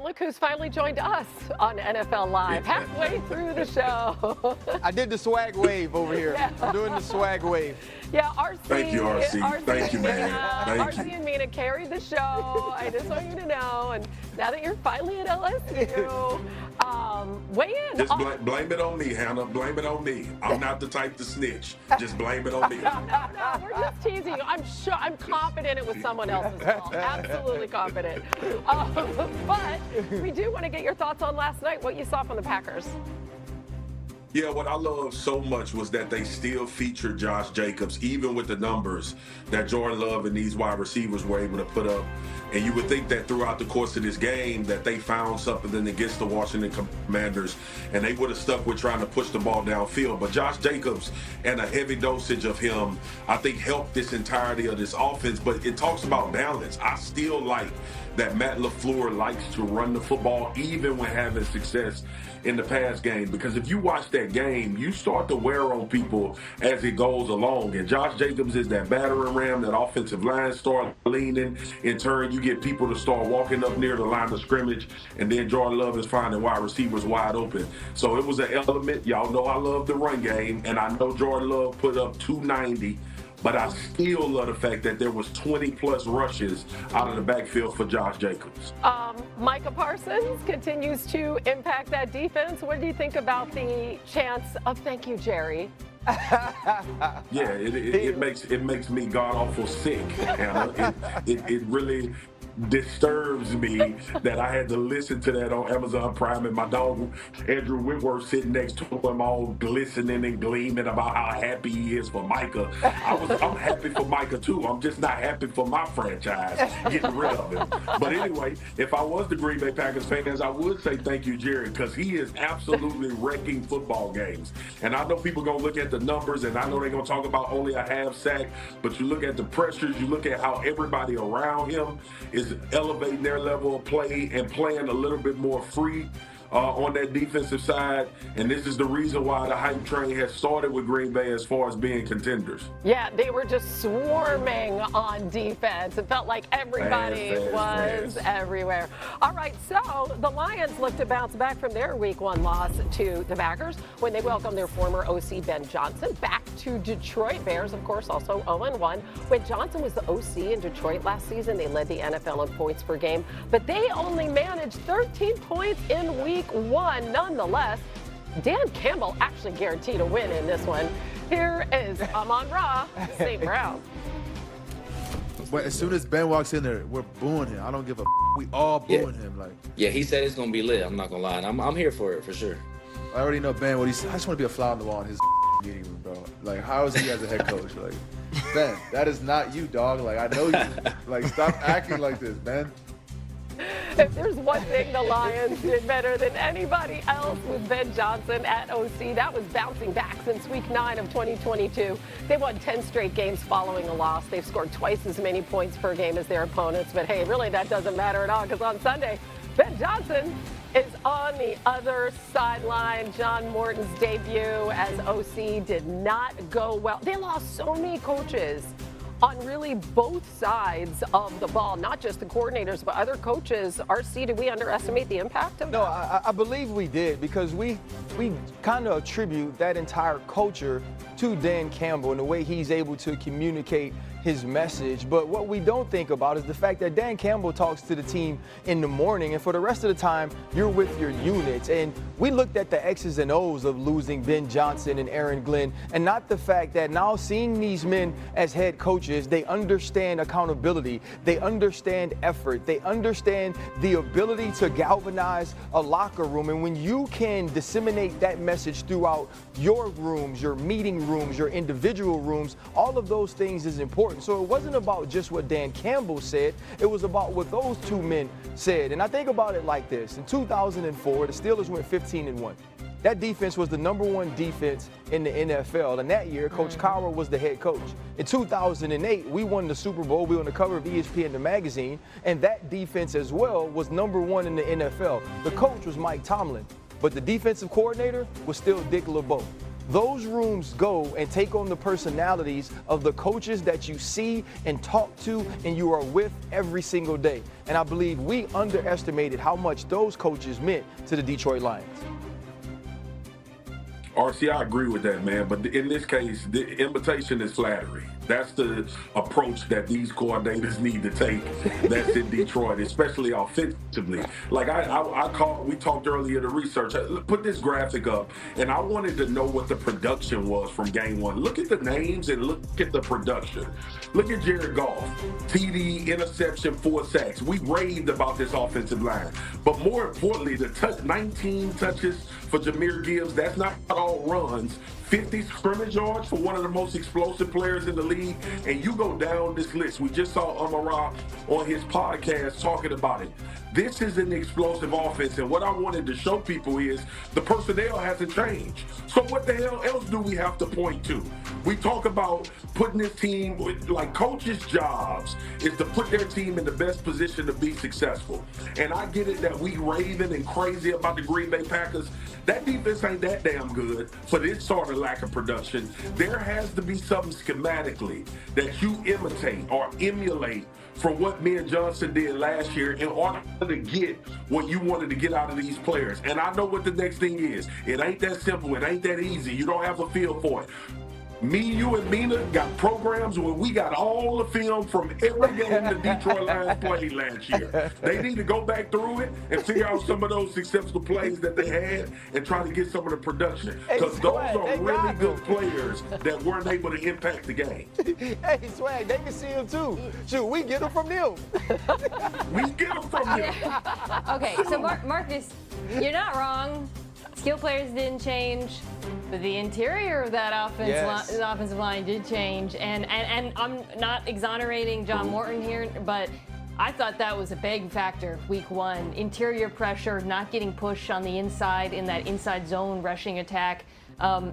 And look who's finally joined us on NFL Live, halfway through the show. I did the swag wave over here. Yeah. I'm doing the swag wave. Yeah, RC. Thank you, RC. Thank you, man. Thank RC and Mina carried the show. I just want you to know. And now that you're finally at LSU, weigh in. Just blame it on me, Hannah. Blame it on me. I'm not the type to snitch. Just blame it on me. No, we're just teasing you. I'm confident it was someone else's fault. Absolutely confident. But we do want to get your thoughts on last night, what you saw from the Packers. Yeah, what I loved so much was that they still featured Josh Jacobs, even with the numbers that Jordan Love and these wide receivers were able to put up. And you would think that throughout the course of this game that they found something against the Washington Commanders, and they would have stuck with trying to push the ball downfield. But Josh Jacobs and a heavy dosage of him, I think, helped this entirety of this offense. But it talks about balance. I still like that Matt LaFleur likes to run the football even when having success in the pass game, because if you watch that game, you start to wear on people as it goes along. And Josh Jacobs is that battering ram, that offensive line start leaning. In turn, you get people to start walking up near the line of scrimmage, and then Jordan Love is finding wide receivers wide open. So it was an element. Y'all know I love the run game, and I know Jordan Love put up 290. But I still love the fact that there was 20-plus rushes out of the backfield for Josh Jacobs. Micah Parsons continues to impact that defense. What do you think about the chance of thank you, Jerry? Yeah, it makes me god-awful sick, Hannah. It really disturbs me that I had to listen to that on Amazon Prime, and my dog Andrew Whitworth sitting next to him all glistening and gleaming about how happy he is for Micah. I'm happy for Micah too. I'm just not happy for my franchise getting rid of him. But anyway, if I was the Green Bay Packers fans, I would say thank you, Jerry, because he is absolutely wrecking football games. And I know people gonna look at the numbers, and I know they're gonna talk about only a half sack, but you look at the pressures, you look at how everybody around him is elevating their level of play and playing a little bit more free on that defensive side. And this is the reason why the hype train has started with Green Bay as far as being contenders. Yeah, they were just swarming on defense. It felt like everybody was everywhere. All right, so the Lions look to bounce back from their Week 1 loss to the Packers when they welcomed their former OC Ben Johnson back to Detroit. Bears, of course, also 0-1. When Johnson was the OC in Detroit last season, they led the NFL in points per game, but they only managed 13 points in Week 1. Nonetheless, Dan Campbell actually guaranteed a win in this one. Here is Amon-Ra, St. Brown. But as soon as Ben walks in there, we're booing him. I don't give a we all booing him. Like, yeah, he said it's gonna be lit. I'm not gonna lie. I'm here for it for sure. I already know Ben. What he's. I just want to be a fly on the wall in his meeting room, bro. Like, how is he as a head coach? Like, Ben, that is not you, dog. Like, I know you. Like, stop acting like this, Ben. If there's one thing the Lions did better than anybody else with Ben Johnson at OC, that was bouncing back since Week 9 of 2022. They won 10 straight games following a loss. They've scored twice as many points per game as their opponents. But, hey, really, that doesn't matter at all, because on Sunday, Ben Johnson is on the other sideline. John Morton's debut as OC did not go well. They lost so many coaches on really both sides of the ball, not just the coordinators, but other coaches. RC, did we underestimate the impact of that? No, I believe we did, because we kind of attribute that entire culture to Dan Campbell and the way he's able to communicate his message. But what we don't think about is the fact that Dan Campbell talks to the team in the morning, and for the rest of the time, you're with your units. And we looked at the X's and O's of losing Ben Johnson and Aaron Glenn, and not the fact that now seeing these men as head coaches, they understand accountability, they understand effort, they understand the ability to galvanize a locker room. And when you can disseminate that message throughout your rooms, your meeting rooms, your individual rooms, all of those things is important. So it wasn't about just what Dan Campbell said, it was about what those two men said. And I think about it like this. In 2004, the Steelers went 15-1. That defense was the #1 defense in the NFL. And that year, Coach Cowher was the head coach. In 2008, we won the Super Bowl. We were on the cover of ESPN, the magazine. And that defense as well was #1 in the NFL. The coach was Mike Tomlin, but the defensive coordinator was still Dick LeBeau. those rooms go and take on the personalities of the coaches that you see and talk to and you are with every single day. And I believe we underestimated how much those coaches meant to the Detroit Lions. RC, I agree with that, man. But in this case, the invitation is flattery. That's the approach that these coordinators need to take that's in Detroit, especially offensively. Like we talked earlier in the research, put this graphic up, and I wanted to know what the production was from game one. Look at the names and look at the production. Look at Jared Goff, TD, interception, 4 sacks. We raved about this offensive line. But more importantly, 19 touches for Jahmyr Gibbs, that's not all runs. 50 scrimmage yards for one of the most explosive players in the league, and you go down this list. We just saw Amara on his podcast talking about it. This is an explosive offense, and what I wanted to show people is the personnel hasn't changed. So what the hell else do we have to point to? We talk about putting this team, like coaches' jobs is to put their team in the best position to be successful. And I get it that we raving and crazy about the Green Bay Packers. That defense ain't that damn good for this sort of lack of production. There has to be something schematically that you imitate or emulate from what me and Johnson did last year in order to get what you wanted to get out of these players. And I know what the next thing is. It ain't that simple. It ain't that easy. You don't have a feel for it. Me, you, and Mina got programs where we got all the film from every game the Detroit Lions played last year. They need to go back through it and figure out some of those successful plays that they had and try to get some of the production. Because those are really good players that weren't able to impact the game. Hey, Swag, they can see him too. Shoot, we get them from them. We get them from them. Okay, so Marcus, you're not wrong. Skill players didn't change, but the interior of that offensive line did change. And I'm not exonerating John Morton here, but I thought that was a big factor week one. Interior pressure, not getting pushed on the inside in that inside zone rushing attack.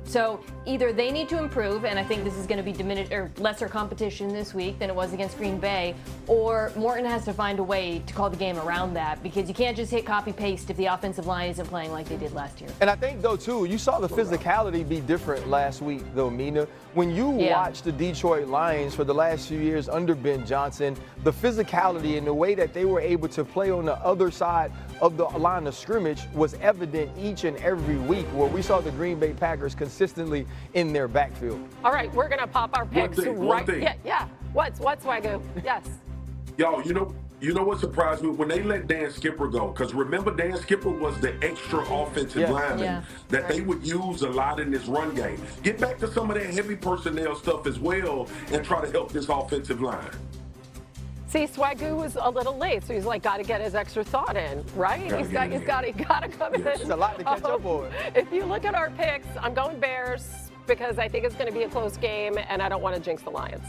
So either they need to improve, and I think this is going to be diminished or lesser competition this week than it was against Green Bay, or Morton has to find a way to call the game around that, because you can't just hit copy paste if the offensive line isn't playing like they did last year. And I think though too, you saw the physicality be different last week though, Mina. When you watch the Detroit Lions for the last few years under Ben Johnson, the physicality and the way that they were able to play on the other side of the line of scrimmage was evident each and every week, where we saw the Green Bay Packers consistently in their backfield. All right, we're going to pop our picks One thing. Yeah. What's Swagu? Yes. Yo, you know what surprised me? When they let Dan Skipper go, because remember Dan Skipper was the extra offensive lineman that they would use a lot in this run game. Get back to some of that heavy personnel stuff as well and try to help this offensive line. See, Swagu was a little late, so he's like, got to get his extra thought in, right? He's got to come in. There's a lot to catch up on. If you look at our picks, I'm going Bears because I think it's going to be a close game, and I don't want to jinx the Lions.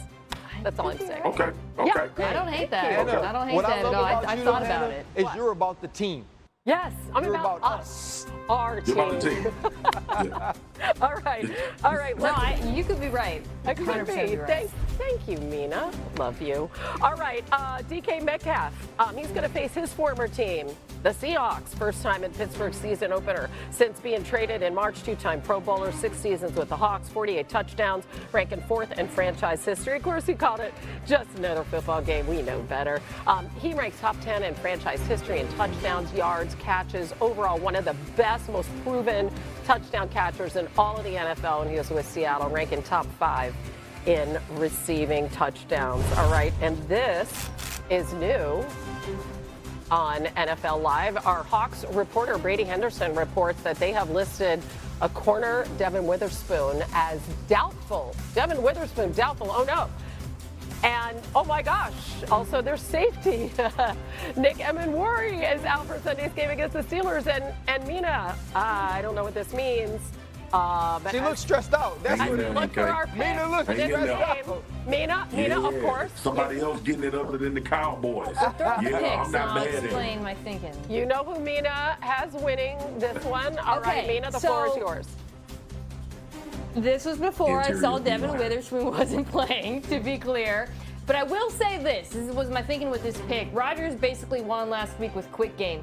That's all I'm saying. Okay. Yeah, I don't hate that. Okay. I don't hate that at all. I thought about it. Is you're about the team. Yes, I'm You're about about us. Our team. You're about the team. All right. No, you could be right. I could 100% be. right. Thank you, Mina. Love you. All right, DK Metcalf. He's going to face his former team, the Seahawks. First time in Pittsburgh's season opener since being traded in March. Two-time Pro Bowler, 6 seasons with the Hawks, 48 touchdowns, ranking 4th in franchise history. Of course, he called it just another football game. We know better. He ranks top 10 in franchise history in touchdowns, yards, catches. Overall, one of the best, most proven touchdown catchers in all of the NFL, and he was with Seattle, ranking top 5 in receiving touchdowns. All right, and this is new on NFL Live. Our Hawks reporter, Brady Henderson, reports that they have listed a corner, Devin Witherspoon, as doubtful. Devin Witherspoon, doubtful. Oh, no. And, oh, my gosh, also their safety. Nick Emenwari is out for Sunday's game against the Steelers. And Mina, I don't know what this means. But She looks stressed out. That's as what we it look is. for our picks Mina looks for this stressed game, out. Mina, of course. Somebody else getting it other than the Cowboys. Throw the Yeah, picks, I'm and not I'll mad at explain my thinking. You know who Mina has winning this one. All right, Okay, Mina, the floor is yours. This was before I saw Interior Devin line. Witherspoon wasn't playing, to be clear. But I will say this was my thinking with this pick. Rodgers basically won last week with quick game.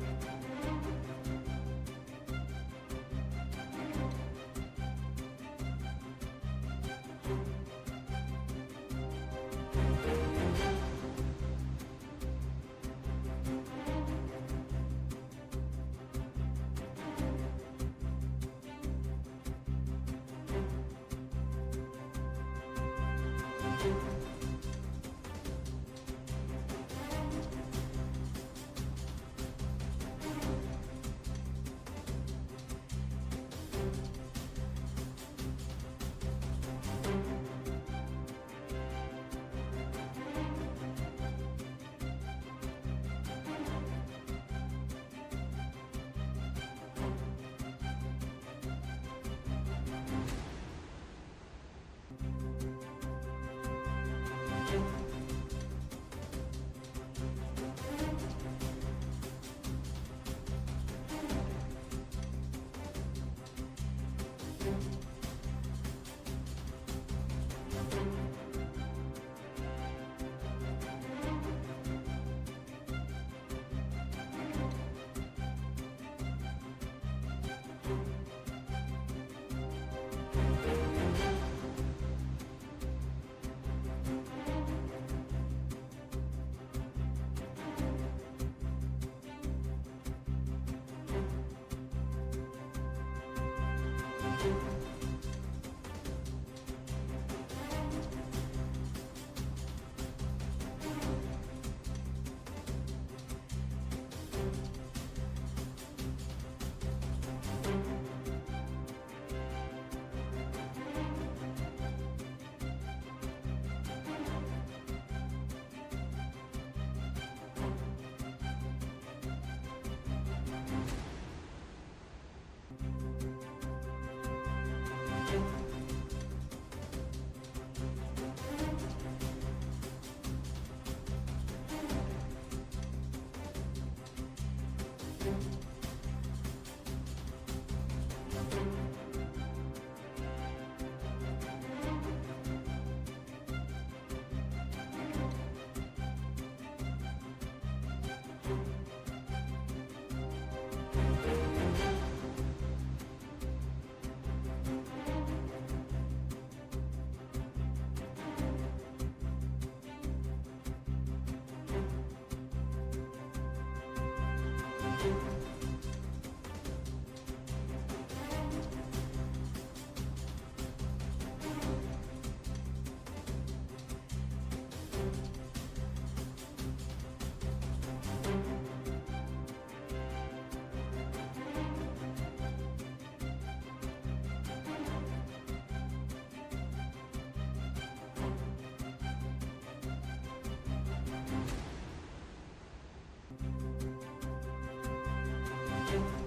you.